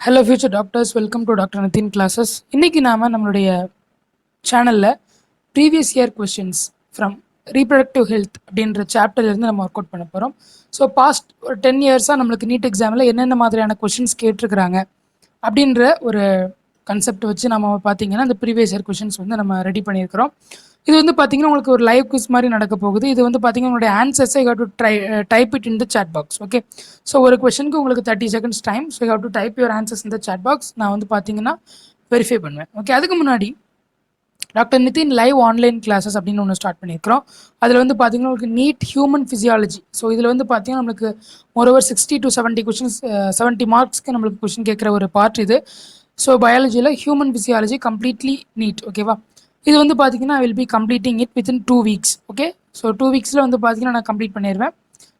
Hello future doctors, welcome to doctor Nitin classes. இன்றைக்கி நாம் நம்மளுடைய சேனலில் previous year questions from reproductive health அப்படின்ற சாப்டர்லேருந்து நம்ம ஒர்க் அவுட் பண்ண போகிறோம். ஸோ பாஸ்ட் ஒரு 10 இயர்ஸாக நம்மளுக்கு நீட் எக்ஸாமில் என்னென்ன மாதிரியான கொஷின்ஸ் கேட்டிருக்கிறாங்க அப்படின்ற ஒரு கன்செப்ட் வச்சு நம்ம பார்த்தீங்கன்னா இந்த ப்ரீவியஸ் இயர் கொஷின்ஸ் வந்து நம்ம ரெடி பண்ணியிருக்கிறோம். இது வந்து பார்த்தீங்கன்னா உங்களுக்கு ஒரு லைவ் குவிஸ் மாதிரி நடக்க போகுது. இது வந்து பார்த்தீங்கன்னா உங்களுடைய ஆன்சர்ஸை you to type it in the chat box. Okay, so ஒரு கொஷனுக்கு உங்களுக்கு 30 seconds time. So you to type your answers இந்த சாட் பாக்ஸ். நான் வந்து பார்த்தீங்கன்னா வெரிஃபை பண்ணுவேன். ஓகே, அதுக்கு முன்னாடி doctor Nitin live online classes அப்படின்னு ஒன்று ஸ்டார்ட் பண்ணியிருக்கிறோம். அதில் வந்து பார்த்தீங்கன்னா உங்களுக்கு நீட் ஹியூமன் ஃபிசியாலஜி. ஸோ இதில் வந்து பார்த்தீங்கன்னா நம்மளுக்கு மோரோவர் 60 to 70 கொஷின்ஸ் 70 மார்க்ஸ்க்கு நம்மளுக்கு கொஷின் கேட்குற ஒரு பார்ட் இது. ஸோ பயாலஜியில் ஹியூமன் ஃபிசியாலஜி கம்ப்ளீட்லி நீட். ஓகேவா, இது வந்து பார்த்தீங்கன்னா I will be completing it within 2 weeks. Okay, so 2 வீக்ஸில் வந்து பார்த்தீங்கன்னா நான் கம்ப்ளீட் பண்ணிடுவேன்.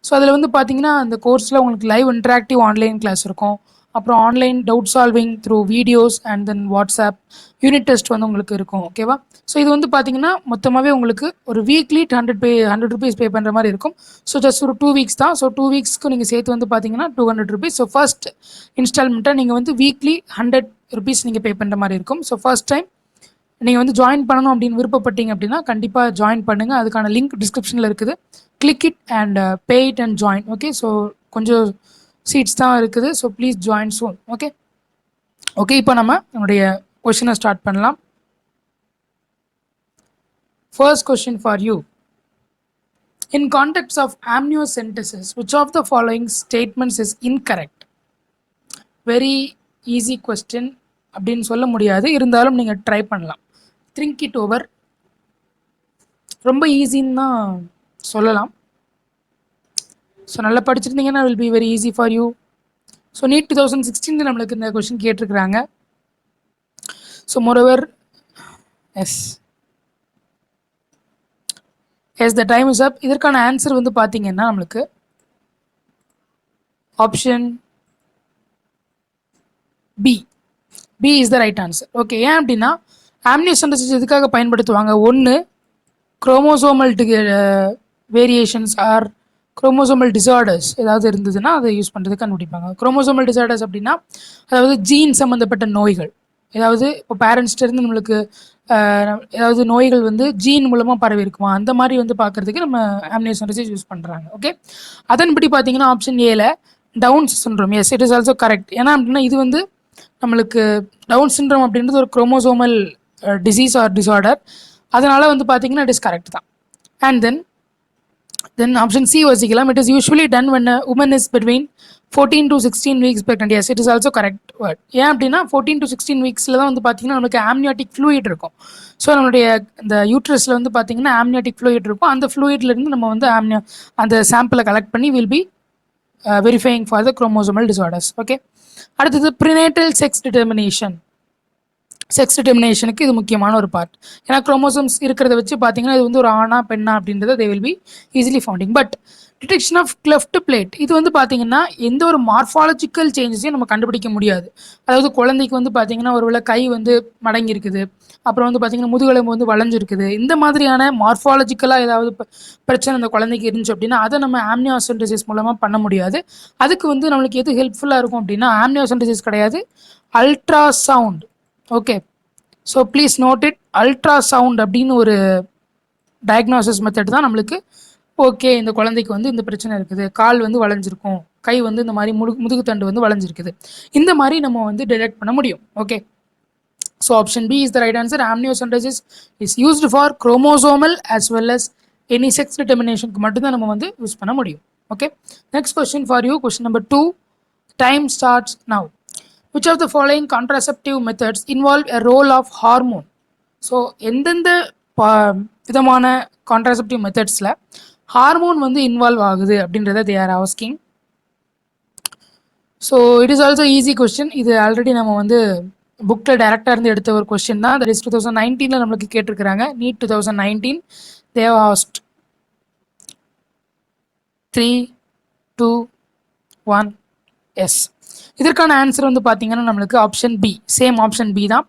ஸோ அதில் வந்து பார்த்தீங்கன்னா அந்த கோர்ஸில் உங்களுக்கு லைவ் இன்ட்ராக்டிவ் ஆன்லைன் கிளாஸ் இருக்கும். அப்புறம் online doubt solving through videos and then WhatsApp unit test வந்து உங்களுக்கு இருக்கும். ஓகேவா, ஸோ இது வந்து பார்த்தீங்கன்னா மொத்தமாகவே உங்களுக்கு ஒரு வீக்லி 100 rupees பே பண்ணுற மாதிரி இருக்கும். ஸோ ஜஸ்ட் ஒரு 2 வீக்ஸ் தான். ஸோ 2 வீக்ஸ்க்கு நீங்கள் சேர்த்து வந்து பார்த்தீங்கன்னா 200 rupees. ஸோ ஃபர்ஸ்ட் இன்ஸ்டால்மெண்ட்டாக நீங்கள் வந்து வீக்லி 100 rupees நீங்கள் பே பண்ணுற மாதிரி இருக்கும். ஸோ ஃபர்ஸ்ட் டைம் நீங்கள் வந்து ஜாயின் பண்ணணும் அப்படின்னு விருப்பப்பட்டீங்க அப்படின்னா கண்டிப்பாக ஜாயின் பண்ணுங்கள். அதுக்கான லிங்க் டிஸ்கிரிப்ஷனில் இருக்குது. Click it and pay it and join. Okay, so கொஞ்சம் சீட்ஸ் தான் இருக்குது. So please join soon. Okay okay, இப்போ நம்மளுடைய கொஷினை ஸ்டார்ட் பண்ணலாம். First question for you. In context of amniocentesis, which of the following statements is incorrect? Very easy question அப்படின்னு சொல்ல முடியாது, இருந்தாலும் நீங்கள் ட்ரை பண்ணலாம். Think it over. ரொம்ப ஈஸின்னு தான் சொல்லலாம். ஸோ நல்லா படிச்சிருந்தீங்கன்னா will be very easy for you. So NEET 2016 நம்மளுக்கு இந்த கொஷின் கேட்டிருக்கிறாங்க. So moreover yes the time is up. இதற்கான ஆன்சர் வந்து பார்த்தீங்கன்னா நம்மளுக்கு option B. B is the right answer. Okay, ஏன் அப்படின்னா ஆம்னியோசென்டசிஸ் எதுக்காக பயன்படுத்துவாங்க? ஒன்று chromosomal variations or chromosomal disorders ஏதாவது இருந்ததுன்னா அதை யூஸ் பண்ணுறதுக்கு கண்டுபிடிப்பாங்க. குரோமோசோமல் டிசார்டர்ஸ் அப்படின்னா அதாவது ஜீன் சம்மந்தப்பட்ட நோய்கள். ஏதாவது இப்போ பேரண்ட்ஸ்டேருந்து நம்மளுக்கு ஏதாவது நோய்கள் வந்து ஜீன் மூலமாக பரவி இருக்குமா, அந்த மாதிரி வந்து பார்க்குறதுக்கு நம்ம ஆம்னியோசென்டசிஸ் யூஸ் பண்ணுறாங்க. ஓகே, அதன்படி பார்த்தீங்கன்னா ஆப்ஷன் ஏல Down's syndrome. Yes, it is also correct. ஏன்னா அப்படின்னா இது வந்து நம்மளுக்கு டவுன் சிண்ட்ரோம் அப்படின்றது ஒரு குரோமோசோமல் டிசீஸ் ஆர் டிசார்டர். அதனால் வந்து பார்த்தீங்கன்னா இட் இஸ் கரெக்ட் தான். அண்ட் தென் ஆப்ஷன் சி யோசிக்கலாம். It is usually done when a woman is between 14 to 16 weeks pregnant. Yes, it is also correct word. ஏன் அப்படின்னா 14 to 16 வீக்ஸில் தான் வந்து பார்த்தீங்கன்னா நம்மளுக்கு ஆம்னியாட்டிக் ஃப்ளூயிட் இருக்கும். ஸோ நம்மளுடைய இந்த யூட்ரஸில் வந்து பார்த்தீங்கன்னா ஆம்னியாட்டிக் ஃப்ளூயிட் இருக்கும். அந்த ஃப்ளூயிட்லேருந்து நம்ம வந்து அந்த சாம்பிளை கலெக்ட் பண்ணி will be verifying for the chromosomal disorders. Okay, அடுத்தது ப்ரினேட்டல் செக்ஸ் டிட்டர்மினேஷன். செக்ஸ் டிட்டர்மினேஷனுக்கு இது முக்கியமான ஒரு பார்ட். ஏன்னா குரோமோசோம்ஸ் இருக்கிறத வச்சு பார்த்தீங்கன்னா இது வந்து ஒரு ஆணா பெண்ணா அப்படின்றத they will be easily founding. But detection of cleft plate இது வந்து பார்த்தீங்கன்னா எந்த ஒரு மார்ஃபாலஜிக்கல் சேஞ்சஸையும் நம்ம கண்டுபிடிக்க முடியாது. அதாவது குழந்தைக்கு வந்து பார்த்தீங்கன்னா ஒருவேளை கை வந்து மடங்கி இருக்குது, அப்புறம் வந்து பார்த்தீங்கன்னா முதுகெலும்பு வந்து வளைஞ்சிருக்குது, இந்த மாதிரியான மார்ஃபாலஜிக்கலாக ஏதாவது பிரச்சனை அந்த குழந்தைக்கு இருந்துச்சு அப்படின்னா அதை நம்ம ஆம்னியோசென்டசிஸ் மூலமாக பண்ண முடியாது. அதுக்கு வந்து நம்மளுக்கு எது ஹெல்ப்ஃபுல்லாக இருக்கும் அப்படின்னா ஆம்னியோசென்டசிஸ் கிடையாது, ultrasound. Okay, so please note it. Ultrasound அப்படின்னு ஒரு டயக்னோசிஸ் மெத்தட் தான் நம்மளுக்கு. ஓகே, இந்த குழந்தைக்கு வந்து இந்த பிரச்சனை இருக்குது, கால் வந்து வளைஞ்சிருக்கும், கை வந்து இந்த மாதிரி முதுகுத்தண்டு வந்து வளைஞ்சிருக்குது, இந்த மாதிரி நம்ம வந்து டிடெக்ட் பண்ண முடியும். Okay, so option B is the right answer. Amniocentesis is used for chromosomal as well as any sex டிட்டர்மினேஷனுக்கு மட்டும்தான் நம்ம வந்து யூஸ் பண்ண முடியும். Okay, next question for you. Question number 2. Time starts now. Which of the following contraceptive methods involve a role of hormone? So எந்தெந்த விதமான contraceptive மெத்தட்ஸில் hormone வந்து involve ஆகுது அப்படின்றத தே are asking. So it is also easy question. இது already நம்ம வந்து புக்கில் டேரெக்டாக இருந்து எடுத்த ஒரு கொஸ்டின் தான். தட் இஸ் 2019 நம்மளுக்கு கேட்டிருக்கிறாங்க. NEET 2019 they have asked. 3, 2, 1 yes. இதற்கான ஆன்சர் வந்து பார்த்தீங்கன்னா நம்மளுக்கு option B. Same option B தான்.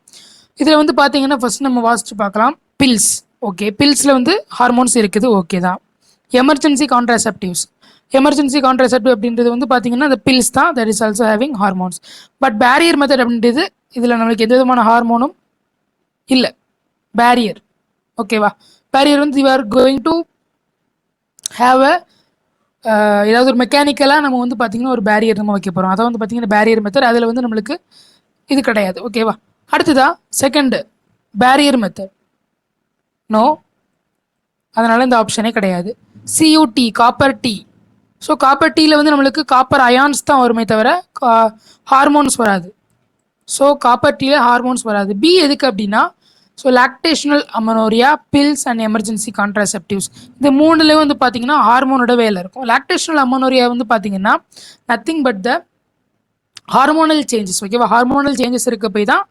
இதில் வந்து பார்த்தீங்கன்னா ஃபர்ஸ்ட் நம்ம வாசிச்சு பார்க்கலாம். பில்ஸ். ஓகே, பில்ஸில் வந்து ஹார்மோன்ஸ் இருக்குது. ஓகே தான். Emergency contraceptives. எமர்ஜென்சி கான்ட்ராசெப்டிவ் அப்படின்றது வந்து பார்த்தீங்கன்னா அந்த பில்ஸ் தான், that is also having hormones. But barrier method அப்படின்றது இதில் நம்மளுக்கு எந்த விதமான ஹார்மோனும் இல்லை, பேரியர். ஓகேவா? பேரியர் வந்து you are going to have a ஏதாவது ஒரு மெக்கானிக்கலாக நம்ம வந்து பார்த்தீங்கன்னா ஒரு பேரியர் நம்ம வைக்க போகிறோம். அதை வந்து பார்த்தீங்கன்னா பேரியர் மெத்தட், அதில் வந்து நம்மளுக்கு இது கிடையாது. ஓகேவா? அடுத்ததா செகண்ட் பேரியர் மெத்தட், நோ, அதனால இந்த ஆப்ஷனே கிடையாது. சியூடி காப்பர் டீ. ஸோ காப்பர் டீயில் வந்து நம்மளுக்கு காப்பர் அயான்ஸ் தான் வருமே தவிர ஹார்மோன்ஸ் வராது. ஸோ காப்பர் டீயில் ஹார்மோன்ஸ் வராது. பி எதுக்கு அப்படின்னா, so lactational amenorrhoea, pills and emergency contraceptives, இந்த மூணுலேயும் வந்து பார்த்தீங்கன்னா ஹார்மோனோட வேலை இருக்கும். லாக்டேஷனல் அமனோரியா வந்து பார்த்தீங்கன்னா nothing but the hormonal changes. ஓகேவா? ஹார்மோனல் சேஞ்சஸ் இருக்க போய் தான்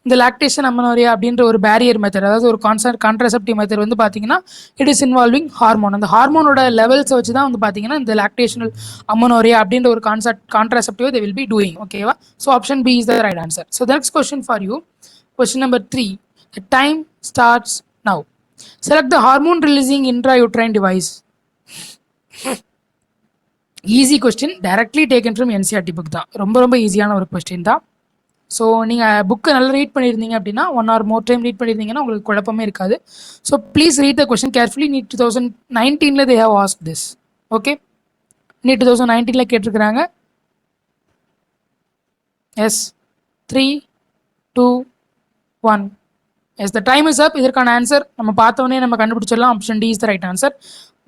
இந்த லாக்டேஷன் அமனோரியா அப்படின்ற ஒரு பேரியர் மெத்தட், அதாவது ஒரு கான்ட்ராசெப்டிவ் மெத்தட் வந்து பார்த்தீங்கன்னா இட் இஸ் இன்வால்விங் ஹார்மோன். அந்த ஹார்மோனோட லெவல்ஸை வச்சு தான் வந்து பார்த்தீங்கன்னா இந்த லாக்டேஷனல் அமனோரியா அப்படின்ற ஒரு contraceptive they will be doing. ஓகேவா? So option B is the right answer. So the next question for you, question number 3. The time starts now. Select the hormone releasing intrauterine device. Easy question, directly taken from NCERT book தான். ரொம்ப ரொம்ப ஈஸியான ஒரு question தான். So நீங்கள் புக்கை நல்லா read பண்ணியிருந்தீங்க அப்படின்னா, 1 or more டைம் ரீட் பண்ணியிருந்தீங்கன்னா உங்களுக்கு குழப்பமே இருக்காது. So please read the question carefully. NEET 2019 they have asked this. Okay, NEET 2019 கேட்டிருக்கிறாங்க. Yes, 3, 2, 1. Yes, the time is up. இதற்கான ஆன்சர் நம்ம பார்த்தோன்னே நம்ம கண்டுபிடிச்சிடலாம். Option D is the right answer.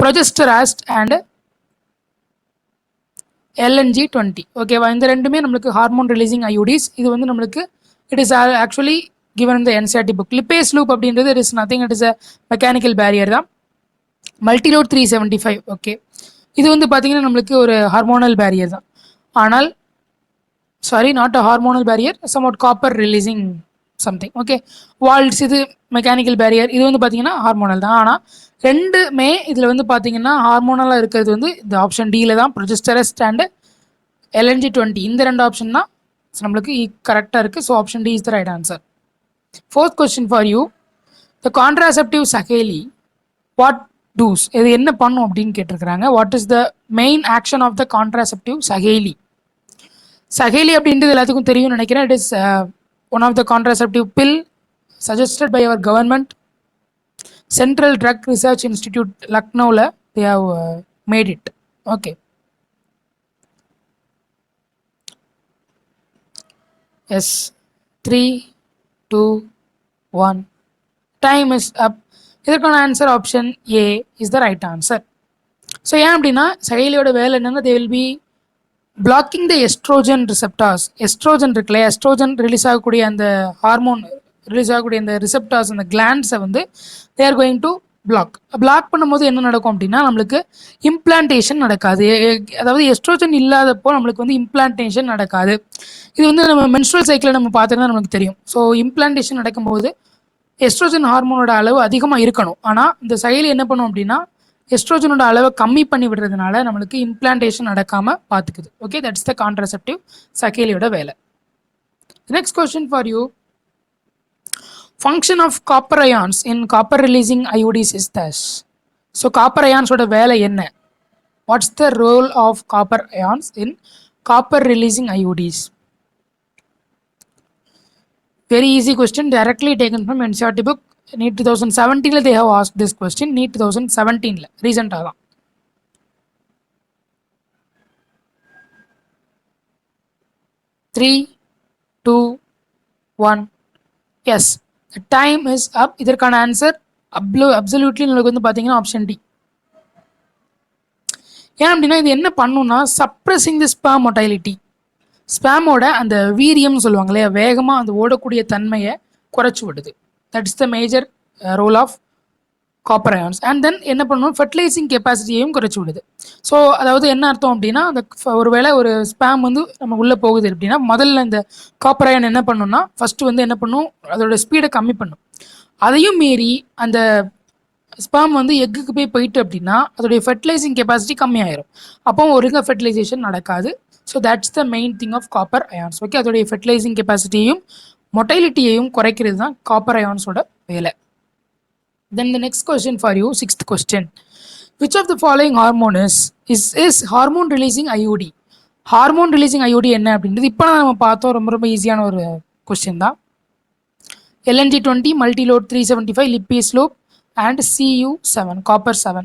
Progestasert and LNG-20. ஓகேவா? இந்த ரெண்டுமே நம்மளுக்கு ஹார்மோன் ரிலீசிங் ஐயூடிஸ். இது வந்து நம்மளுக்கு it is actually given in the NCERT book. Lippes loop அப்படின்றது it is nothing, it is a mechanical barrier தான். மல்டிலோட் 375. ஓகே, இது வந்து பார்த்தீங்கன்னா நம்மளுக்கு ஒரு ஹார்மோனல் பேரியர் தான். ஆனால் sorry, not a hormonal barrier, somewhat copper releasing something. Okay, volts இது மெக்கானிக்கல் பேரியர், இது வந்து பார்த்தீங்கன்னா ஹார்மோனல் தான். ஆனால் ரெண்டுமே இதில் வந்து பார்த்தீங்கன்னா ஹார்மோனலாக இருக்கிறது வந்து இந்த ஆப்ஷன் டியில் தான், ப்ரொஜெஸ்டரஸ்ட் அண்ட் LNG-20. இந்த ரெண்டு ஆப்ஷன் தான் நம்மளுக்கு கரெக்டாக இருக்குது. So option D is the right answer. Fourth question for you, the contraceptive Saheli what does, இது என்ன பண்ணும் அப்படின்னு கேட்டிருக்கிறாங்க. What is the main action of the contraceptive Saheli? Saheli அப்படின்றது எல்லாத்துக்கும் தெரியும்னு நினைக்கிறேன். It is one of the contraceptive pill suggested by our government. Central Drug Research Institute, Lucknow, they have made it. Okay. Yes, 3, 2, 1. Time is up. இதற்கான answer option A is the right answer. So ஏன் அப்படின்னா சகைலியோட வேலை என்னன்னா, they will be blocking the estrogen receptors. Estrogen இருக்குல்ல, estrogen release ஆகக்கூடிய அந்த hormone release ஆகக்கூடிய அந்த ரிசெப்டார்ஸ், அந்த கிளாண்ட்ஸை வந்து they are going to block பண்ணும்போது என்ன நடக்கும் அப்படின்னா நம்மளுக்கு இம்ப்ளான்டேஷன் நடக்காது. அதாவது எஸ்ட்ரோஜன் இல்லாதப்போ நம்மளுக்கு வந்து இம்ப்ளான்டேஷன் நடக்காது. இது வந்து நம்ம மென்ஸ்ட்ரல் சைக்கிளில் நம்ம பார்த்துருந்தா நமக்கு தெரியும். ஸோ இம்ப்ளான்டேஷன் நடக்கும்போது எஸ்ட்ரோஜன் ஹார்மோனோட அளவு அதிகமாக இருக்கணும். ஆனால் இந்த செயலி என்ன பண்ணும் அப்படின்னா எஸ்ட்ரோஜனோட அளவை கம்மி பண்ணி விடுறதுனால நம்மளுக்கு இம்ப்ளான்டேஷன் நடக்காமல் பார்த்துக்குது. ஓகே, தட்ஸ் த கான்ட்ராசெப்டிவ் சகேலியோட வேலை. Next question for you, function of copper ions in copper releasing IUDs is thus. So copper ions oda vela enna? What's the role of copper ions in copper releasing IUDs? Very easy question, directly taken from NCERT book. NEET 2017 they have asked this question. NEET 2017 recent ஆதான். 3, 2, 1. Yes, time is up. இதற்கான answer absolutely உங்களுக்கு வந்து பார்த்தீங்கன்னா option D. ஏன் அப்படின்னா இது என்ன பண்ணுன்னா சப்ரஸிங் தி ஸ்பேம் மொட்டைலிட்டி, ஸ்பேமோட அந்த வீரியம்னு சொல்லுவாங்க இல்லையா, வேகமாக அந்த ஓடக்கூடிய தன்மையை குறைச்சி விடுது. That is the major role of copper ions. And then என்ன பண்ணணும், ஃபெர்டிலைசிங் கெப்பாசிட்டியையும் குறைச்சி விடுது. ஸோ அதாவது என்ன அர்த்தம் அப்படின்னா, அந்த ஒருவேளை ஒரு ஸ்பேம் வந்து நம்ம உள்ளே போகுது அப்படின்னா முதல்ல இந்த காப்பர் அயான் என்ன பண்ணணும்னா ஃபஸ்ட்டு வந்து என்ன பண்ணும், அதோட ஸ்பீடை கம்மி பண்ணும். அதையும் மீறி அந்த ஸ்பேம் வந்து எக்குக்கு போயிட்டு அப்படின்னா அதோடைய ஃபெர்டிலைசிங் கெப்பாசிட்டி கம்மியாயிரும். அப்போ ஒருங்க ஃபெர்டிலைசேஷன் நடக்காது. So that's the main thing of copper ions. Okay, அதோடைய ஃபெர்டிலைசிங் கெப்பாசிட்டியையும் மொட்டைலிட்டியையும் குறைக்கிறது தான் காப்பர் அயான்ஸோட வேலை. Then the next question for you, sixth question. which of the following hormone is hormone releasing IUD? Hormone releasing IoT என்ன அப்படின்றது இப்போ நம்ம பார்த்தோம். ரொம்ப ரொம்ப ஈஸியான ஒரு கொஸ்டின் தான். LNG20, multiload 375, Lippes loop and CU7, copper 7.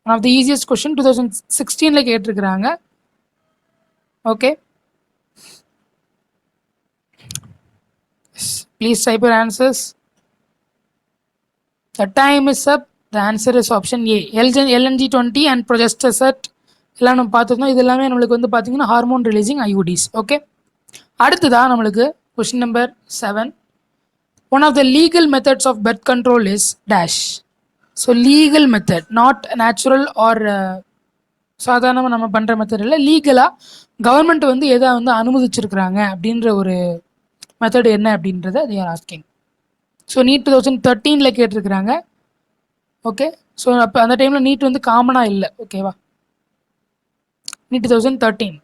One of the easiest question 2016 கேட்டிருக்கிறாங்க. Okay, please type your answers. The time is up. The answer is option A. LNG20 and progesterone எல்லாம் நம்ம பார்த்துருந்தோம். இது எல்லாமே நம்மளுக்கு வந்து பார்த்தீங்கன்னா ஹார்மோன் ரிலீசிங் IUDs. ஓகே, அடுத்ததான் நம்மளுக்கு question number 7. One of the legal methods of birth control is dash. So legal method, not natural or சாதாரணமாக நம்ம பண்ணுற மெத்தட் இல்லை, லீகலாக கவர்மெண்ட் வந்து எதை வந்து அனுமதிச்சிருக்கிறாங்க அப்படின்ற ஒரு மெத்தட் என்ன அப்படின்றத they are asking. So NEET 2013 கேட்டிருக்கிறாங்க. ஓகே, ஸோ அப்போ அந்த டைமில் நீட் வந்து காமனாக இல்லை. ஓகேவா, நீட் 2013.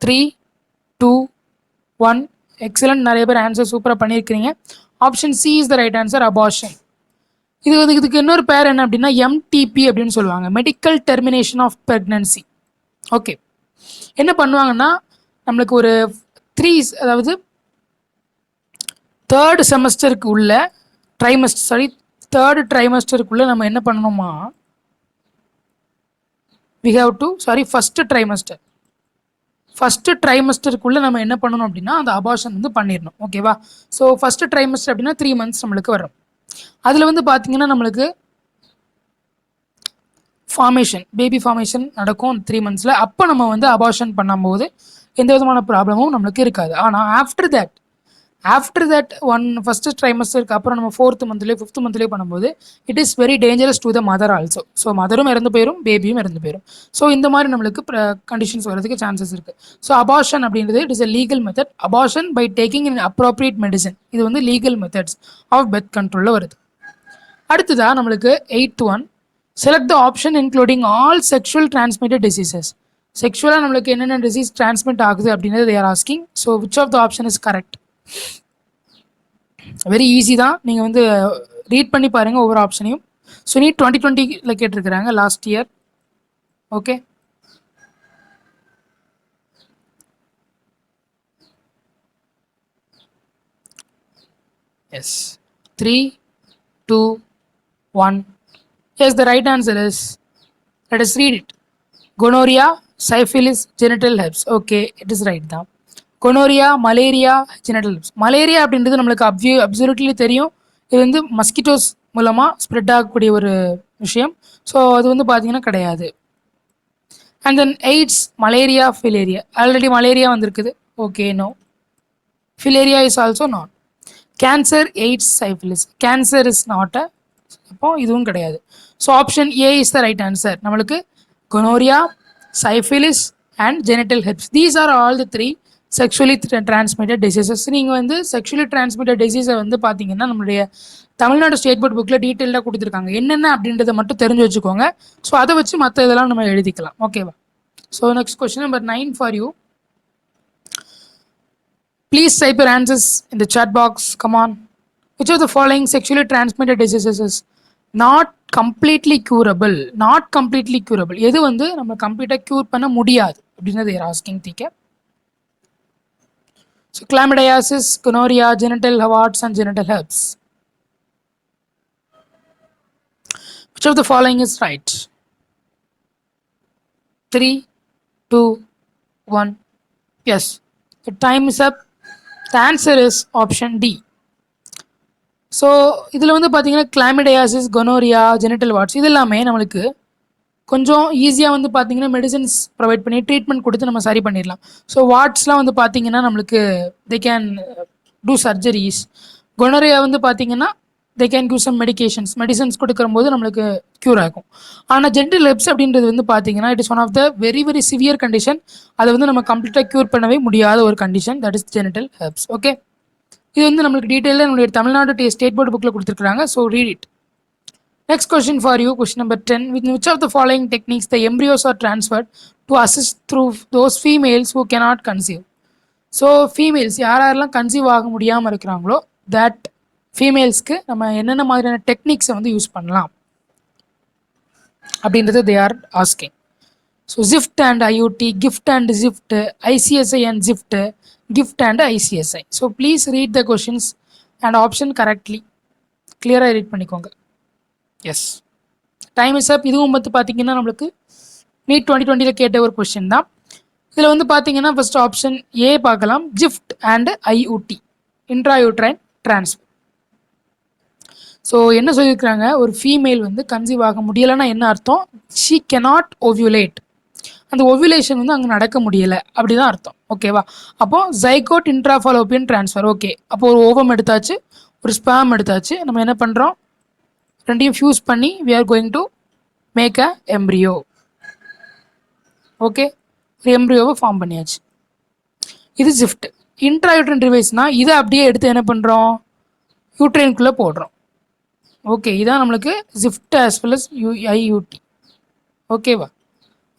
3, 2, 1. எக்ஸலண்ட், நிறைய பேர் ஆன்சர் சூப்பராக பண்ணியிருக்கிறீங்க. Option C is the right answer, abortion. இதுக்கு இன்னொரு பேர் என்ன அப்படின்னா MTP அப்படின்னு சொல்லுவாங்க, medical termination of pregnancy. Okay, என்ன பண்ணுவாங்கன்னா நம்மளுக்கு ஒரு அதாவது தேர்ட் ட்ரைமஸ்டருக்குள்ள நம்ம என்ன பண்ணணுமா, ஃபஸ்ட்டு ட்ரைமஸ்டருக்குள்ள நம்ம என்ன பண்ணணும் அப்படின்னா அந்த அபார்ஷன் வந்து பண்ணிடணும். ஓகேவா, ஸோ ஃபஸ்ட்டு ட்ரைமஸ்டர் அப்படின்னா 3 months நம்மளுக்கு வரும். அதில் வந்து பார்த்தீங்கன்னா நம்மளுக்கு பேபி ஃபார்மேஷன் நடக்கும் 3 monthsல. அப்போ நம்ம வந்து அபார்ஷன் பண்ணும்போது எந்த விதமான ப்ராப்ளமும் நம்மளுக்கு இருக்காது. ஆனால் ஆஃப்டர் தட் ஃபஸ்ட்டு ட்ரைமஸ்டருக்கு அப்புறம் நம்ம 4th monthலேயோ 5th monthலேயோ பண்ணும்போது it is very dangerous to the mother also. So மதரும் இறந்து போயிடும், பேபியும் இறந்து போயிடும். ஸோ இந்த மாதிரி நம்மளுக்கு கண்டிஷன்ஸ் வரதுக்கு சான்சஸ் இருக்குது. ஸோ அபார்ஷன் அப்படின்றது it is a legal method. Abortion by taking in appropriate medicine, இது வந்து லீகல் மெத்தட்ஸ் ஆஃப் பெர்த் கண்ட்ரோலில் வருது. அடுத்ததாக நம்மளுக்கு 8th one, select the option including all sexual transmitted diseases. செக்ஷுவலாக நம்மளுக்கு என்னென்ன டிசீஸ் டிரான்ஸ்மிட் ஆகுது அப்படின்றது they are asking. So which of the option is correct? Very easy தான், நீங்கள் வந்து ரீட் பண்ணி பாருங்கள் ஒவ்வொரு ஆப்ஷனையும். ஸோ நீட் 2020 கேட்டிருக்கிறாங்க, last year. Okay, yes. 3, 2, 1. Yes, the right answer is, let us read it. Gonorrhea, syphilis, genital herpes. Okay, it is right தான். Gonorrhoea, malaria, genital herbs. Malaria அப்படின்றது நம்மளுக்கு அப்சல்யூட்லி தெரியும், இது வந்து மஸ்கிட்டோஸ் மூலமாக ஸ்ப்ரெட் ஆகக்கூடிய ஒரு விஷயம். ஸோ அது வந்து பார்த்தீங்கன்னா கிடையாது. And then AIDS, malaria, filaria. Already malaria வந்திருக்குது. Okay, no. Filaria is also not. Cancer, AIDS, syphilis. Cancer is not அப்போ இதுவும் கிடையாது. So option A is the right answer. நம்மளுக்கு gonorrhoea, syphilis and genital herpes, these are all the 3 sexually transmitted diseases. நீங்கள் வந்து sexually transmitted டிசீஸை வந்து பார்த்தீங்கன்னா நம்மளுடைய Tamil Nadu state board புக்கில் டீட்டெயிலாக கொடுத்துருக்காங்க. என்னென்ன அப்படின்றத மட்டும் தெரிஞ்சு வச்சுக்கோங்க. ஸோ அதை வச்சு மற்ற இதெல்லாம் நம்ம எழுதிக்கலாம். ஓகேவா, so next question number 9 for you. Please type your answers in the chat box. Come on. Which of the following sexually transmitted diseases is not completely curable? எது வந்து நம்ம கம்ப்ளீட்டாக க்யூர் பண்ண முடியாது அப்படின்றது ஆஸ்கிங். தீக்க So chlamydiasis, gonorrhea, genital warts and genital herpes. Which of the following is right? 3, 2, 1. Yes, the time is up. The answer is option D. So இதில் வந்து பார்த்தீங்கன்னா chlamydiasis, gonorrhea, genital warts இது எல்லாமே நம்மளுக்கு கொஞ்சம் ஈஸியாக வந்து பார்த்தீங்கன்னா மெடிசன்ஸ் ப்ரொவைட் பண்ணி ட்ரீட்மெண்ட் கொடுத்து நம்ம சரி பண்ணிடலாம். ஸோ வாட்ஸ்லாம் வந்து பார்த்தீங்கன்னா நம்மளுக்கு they can do surgeries. Gonorrhoea வந்து பார்த்தீங்கன்னா they can give some medicines கொடுக்கும்போது நம்மளுக்கு க்யூர் ஆகும். ஆனால் ஜெனிட்டல் ஹெர்ப்ஸ் அப்படின்றது வந்து பார்த்தீங்கன்னா it is one of the very very severe condition. அதை வந்து நம்ம கம்ப்ளீட்டாக க்யூர் பண்ணவே முடியாத ஒரு condition, that is genital herpes. Okay, இது வந்து நம்மளுக்கு டீட்டெயிலாக நம்மளுடைய தமிழ்நாடு ஸ்டேட் போர்டு புக்கில் கொடுத்துருக்காங்க. So read it. Next question for you, question number 10. With which of the following techniques the embryos are transferred to assist through those females who cannot conceive? So females யாரெல்லாம் conceive ஆக முடியாமல் இருக்கிறாங்களோ that ஃபீமேல்ஸ்க்கு நம்ம என்னென்ன மாதிரியான டெக்னிக்ஸை வந்து use பண்ணலாம் அப்படின்றது they are asking. So GIFT and IUD, GIFT and GIFT, ICSI and GIFT, GIFT and ICSI. So please read the questions and option correctly கிளியராக ரீட் பண்ணிக்கோங்க. Yes, time is up. இதுவும் வந்து பார்த்தீங்கன்னா நம்மளுக்கு நீட் 2020 கேட்ட ஒரு கொஷின் தான். இதில் வந்து பார்த்தீங்கன்னா ஃபர்ஸ்ட் ஆப்ஷன் ஏ பார்க்கலாம், gift and IoT, intrauterine transfer. So என்ன சொல்லியிருக்கிறாங்க, ஒரு ஃபீமேல் வந்து கன்சீவ் ஆக முடியலைன்னா என்ன அர்த்தம், ஷீ கெனாட் ஓவியுலேட், அந்த ஓவியுலேஷன் வந்து அங்கே நடக்க முடியலை அப்படி தான் அர்த்தம். ஓகேவா? அப்போது ஜைகோட் இன்ட்ராஃபாலோப்பியன் ட்ரான்ஸ்ஃபர். ஓகே, அப்போ ஒரு ஓவம் எடுத்தாச்சு, ஒரு ஸ்பேம் எடுத்தாச்சு. நம்ம என்ன பண்ணுறோம், ரெண்டையும் ஃபியூஸ் பண்ணி we are going to make a embryo. Okay, ஒரு எம்ப்ரியோவை ஃபார்ம் பண்ணியாச்சு. இது ஜிஃப்ட். இன்ட்ராயூட்ரைன் டிவைஸ்னால் இதை அப்படியே எடுத்து என்ன பண்ணுறோம், யூட்ரைனுக்குள்ளே போடுறோம். ஓகே, இதான் நம்மளுக்கு GIFT as well as IUD. ஓகேவா?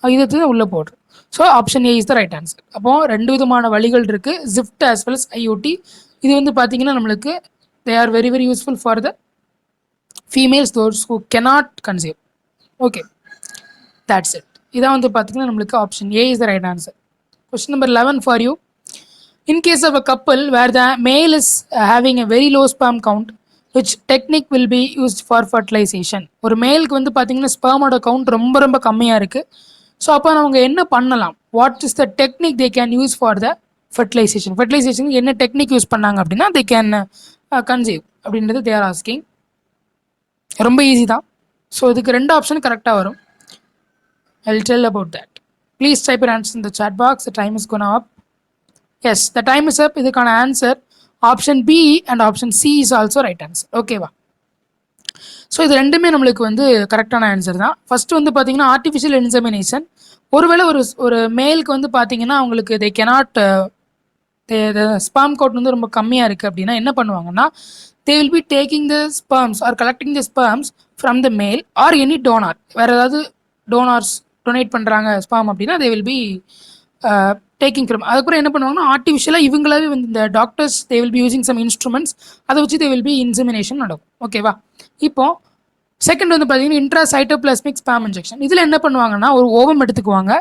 இதை உள்ளே போடுறோம். So option A is the right answer. அப்போது ரெண்டு விதமான வழிகள் இருக்குது, GIFT as well as IUD. இது வந்து பார்த்தீங்கன்னா நம்மளுக்கு they are very very useful for the females, those who cannot conceive. Okay, that's it. இதான் வந்து பார்த்தீங்கன்னா நம்மளுக்கு option A is the right answer. Question number 11 for you. In case of a couple where the male is having a very low sperm count, which technique will be used for fertilization? ஒரு மேலுக்கு வந்து பார்த்தீங்கன்னா ஸ்பெர்மோட count ரொம்ப ரொம்ப கம்மியாக இருக்குது. So அப்போ அவங்க என்ன பண்ணலாம், what is the technique they can use for the fertilisation? ஃபர்டிலைசேஷனுக்கு என்ன டெக்னிக் யூஸ் பண்ணாங்க அப்படின்னா தே கேன் கன்சீவ் அப்படின்றது தே ஆர் ஆஸ்கிங். ரொம்ப ஈஸி தான். ஸோ இதுக்கு ரெண்டு ஆப்ஷன் கரெக்டாக வரும். I will tell about that. Please type your answer in the chat box. The time is gonna up. Yes, the time is up. இதுக்கான answer option B and option C is also right answer. ஓகேவா? So இது ரெண்டுமே நம்மளுக்கு வந்து கரெக்டான answer தான். First வந்து பார்த்தீங்கன்னா ஆர்டிஃபிஷியல் இன்செமினேஷன். ஒருவேளை ஒரு மேலுக்கு வந்து பார்த்தீங்கன்னா அவங்களுக்கு தே கெனாட் ஸ்பெர்ம் கவுண்ட் வந்து ரொம்ப கம்மியாக இருக்குது அப்படின்னா என்ன பண்ணுவாங்கன்னா தே will be taking the sperms R collecting the sperms from the male or any donor. வேறு ஏதாவது டோனார்ஸ் டொனேட் பண்ணுறாங்க ஸ்பெர்ம் அப்படின்னா they will be taking from. அதுக்கப்புறம் என்ன பண்ணுவாங்கன்னா ஆர்டிஃபிஷியலாக இவங்களாவே வந்து இந்த doctors they will be using some instruments, அதை வச்சு தே வில் பி இன்செமினேஷன் நடக்கும். ஓகேவா? இப்போ செகண்ட் வந்து பார்த்தீங்கன்னா இன்ட்ராசைட்டோபிளாஸ்மிக் ஸ்பேம் இன்ஜெக்ஷன். இதில் என்ன பண்ணுவாங்கன்னா ஒரு ஓவம் எடுத்துக்குவாங்க.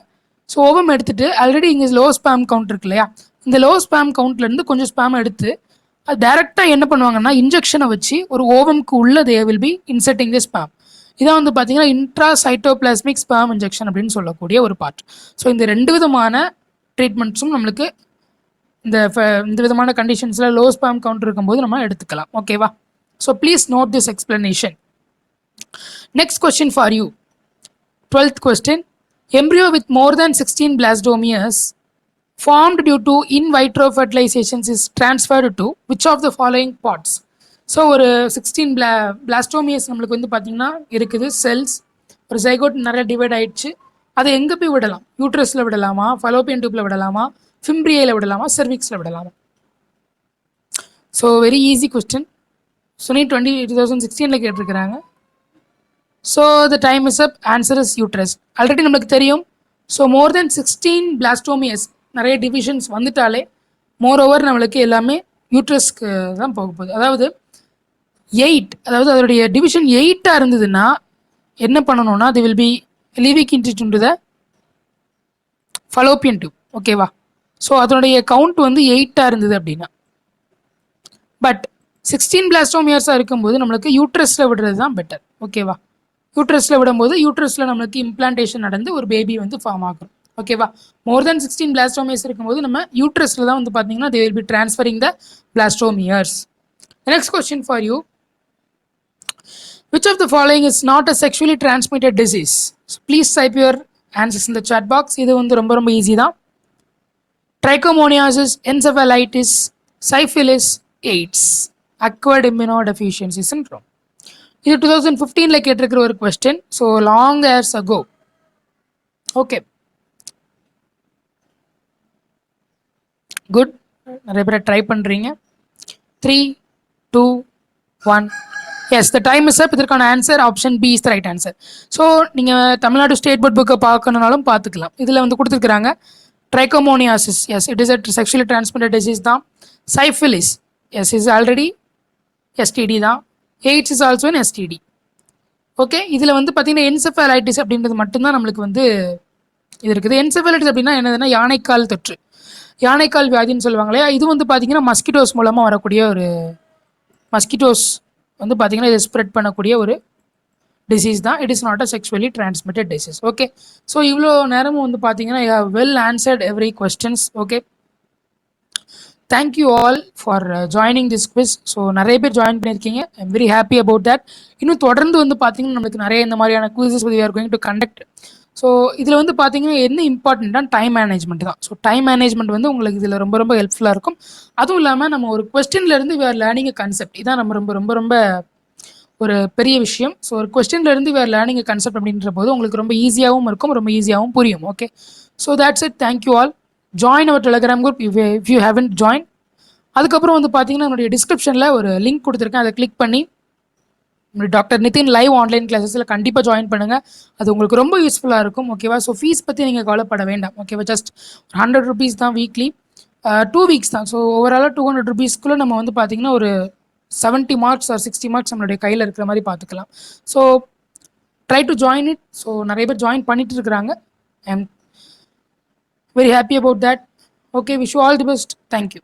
ஸோ ஓவம் எடுத்துட்டு ஆல்ரெடி இங்கே லோ ஸ்பேம் கவுண்ட் இருக்கு இல்லையா, இந்த லோ ஸ்பேம் கவுண்ட்லேருந்து கொஞ்சம் ஸ்பேம் எடுத்து அது டேரெக்டாக என்ன பண்ணுவாங்கன்னா இன்ஜெக்ஷனை வச்சு ஒரு ஓவம்க்கு உள்ள they will be inserting the sperm. இதான் வந்து பார்த்தீங்கன்னா இன்ட்ராசைட்டோபிளாஸ்மிக் ஸ்பேம் இன்ஜெக்ஷன் அப்படின்னு சொல்லக்கூடிய ஒரு பார்ட். ஸோ இந்த ரெண்டு விதமான ட்ரீட்மெண்ட்ஸும் நம்மளுக்கு இந்த விதமான கண்டிஷன்ஸில் லோ ஸ்பேம் கவுண்ட் இருக்கும்போது நம்ம எடுத்துக்கலாம். ஓகேவா? So please note this explanation. Next question for you. 12th question. Embryo with more than 16 blastomeres formed due to in vitro fertilizations is transferred to which of the following parts? So ஒரு 16 பிளாஸ்டோமியஸ் நம்மளுக்கு வந்து பார்த்தீங்கன்னா இருக்குது cells. ஒரு zygote நிறைய divide ஆயிடுச்சு. அதை எங்கே போய் விடலாம்? யூட்ரஸில் விடலாமா, ஃபலோப்பியன் டியூப்பில் விடலாமா, ஃபிம்ப்ரியையில் விடலாமா, செர்விக்ஸில் விடலாமா? So very easy question. Suni 2016 கேட்டிருக்கிறாங்க. So the time is up. Answer is uterus. Already நம்மளுக்கு தெரியும். ஸோ மோர் தென் 16 பிளாஸ்டோமியஸ் நிறைய டிவிஷன்ஸ் வந்துட்டாலே மோர் ஓவர் நம்மளுக்கு எல்லாமே யூட்ரஸ்க்கு தான் போக போகுது. அதாவது 8, அதாவது அதோடைய டிவிஷன் 8 இருந்ததுன்னா என்ன பண்ணணும்னா they will be leaving into the fallopian tube. Okay? So அதனுடைய கவுண்ட் வந்து 8 இருந்தது அப்படின்னா. பட் 16 பிளாஸ்டோமியர்ஸாக இருக்கும்போது நம்மளுக்கு யூட்ரஸில் விடுறது தான் பெட்டர். ஓகேவா? யூட்ரஸில் விடும்போது யூட்ரஸில் நம்மளுக்கு இம்ப்ளான்டேஷன் நடந்து ஒரு பேபி வந்து ஃபார்ம் ஆகும். ஓகேவா? மோர் தென் 16 பிளாஸ்டோமியர்ஸ் இருக்கும்போது நம்ம யூட்ரஸில் தான் வந்து பார்த்தீங்கன்னா they will be transferring the blastomeres. Next question for you. Which of the following is not a sexually transmitted disease? So please type your answers in the chat box. இது வந்து ரொம்ப ரொம்ப ஈஸி தான். Trichomoniasis, encephalitis, syphilis, AIDS, acquired immunodeficiency syndrome. இது 2015 கேட்டிருக்கிற ஒரு question. So long years ago. Okay, good. நிறைய பேர் ட்ரை பண்ணுறீங்க. 3, 2, 1. Yes, the time is up. இதற்கான answer option B is the right answer. So நீங்கள் தமிழ்நாடு ஸ்டேட் போர்ட் புக்கை பார்க்கணுனாலும் பார்த்துக்கலாம். இதில் வந்து கொடுத்துருக்குறாங்க trichomoniasis. Yes, it is a sexually transmitted disease தான். Syphilis, yes is already STD தான். AIDS is also an STD. Okay, இதில் வந்து பார்த்தீங்கன்னா என்செஃபாலைட்டிஸ் அப்படின்றது மட்டும்தான் நம்மளுக்கு வந்து இது இருக்குது. என்செஃபாலைட்டிஸ் அப்படின்னா என்னதுன்னா யானைக்கால் தொற்று, யானைக்கால் வியாதின்னு சொல்லுவாங்க இல்லையா. இது வந்து பார்த்தீங்கன்னா மஸ்கிட்டோஸ் மூலமாக வரக்கூடிய ஒரு மஸ்கிட்டோஸ் வந்து பார்த்தீங்கன்னா இதை ஸ்ப்ரெட் பண்ணக்கூடிய ஒரு டிசீஸ் தான். It is not a sexually transmitted disease. Okay, so இவ்வளோ நேரமும் வந்து பார்த்தீங்கன்னா you have well answered every questions. Okay, thank you all for joining this quiz. So நிறைய பேர் ஜாயின் பண்ணியிருக்கீங்க. I am very happy about that. இன்னும் தொடர்ந்து வந்து பார்த்தீங்கன்னா நம்மளுக்கு நிறைய இந்த மாதிரியான quizzes we are going to conduct. So இதில் வந்து பார்த்தீங்கன்னா என்ன இம்பார்ட்டண்ட்டாக டைம் மேனேஜ்மெண்ட் தான். ஸோ டைம் மேனேஜ்மெண்ட் வந்து உங்களுக்கு இதில் ரொம்ப ரொம்ப ஹெல்ப்ஃபுல்லாக இருக்கும். அதுவும் இல்லாமல் நம்ம ஒரு கொஸ்டின்லேருந்து we are learning a concept. இதான் நம்ம ரொம்ப ரொம்ப ரொம்ப ஒரு பெரிய விஷயம். ஸோ ஒரு கொஸ்டின்லேருந்து we are learning a concept அப்படின்ற போது உங்களுக்கு ரொம்ப ஈஸியாகவும் இருக்கும், ரொம்ப ஈஸியாகவும் புரியும். Okay, so that's it. Thank you all. Join our Telegram group if you haven't join. அதுக்கப்புறம் வந்து பார்த்தீங்கன்னா என்னுடைய டிஸ்கிரிப்ஷனில் ஒரு லிங்க் கொடுத்துருக்கேன். அதை கிளிக் பண்ணி டாக்டர் நிதின் லைவ் ஆன்லைன் கிளாஸஸில் கண்டிப்பாக ஜாயின் பண்ணுங்கள். அது உங்களுக்கு ரொம்ப யூஸ்ஃபுல்லாக இருக்கும். ஓகேவா, ஸோ ஃபீஸ் பற்றி நீங்கள் கவலைப்பட வேண்டாம். ஓகேவா, ஜஸ்ட் 100 rupees தான் வீக்லி, 2 weeks தான். ஸோ ஓவராலாக 200 rupeesக்குள்ளே நம்ம வந்து பார்த்தீங்கன்னா ஒரு 70 marks ஆர் 60 marks நம்மளுடைய கையில் இருக்கிற மாதிரி பார்த்துக்கலாம். So try to join it. So நிறைய பேர் ஜாயின் பண்ணிட்டு இருக்கிறாங்க. ஐ am very happy about that. Okay, wish you all the best. Thank you.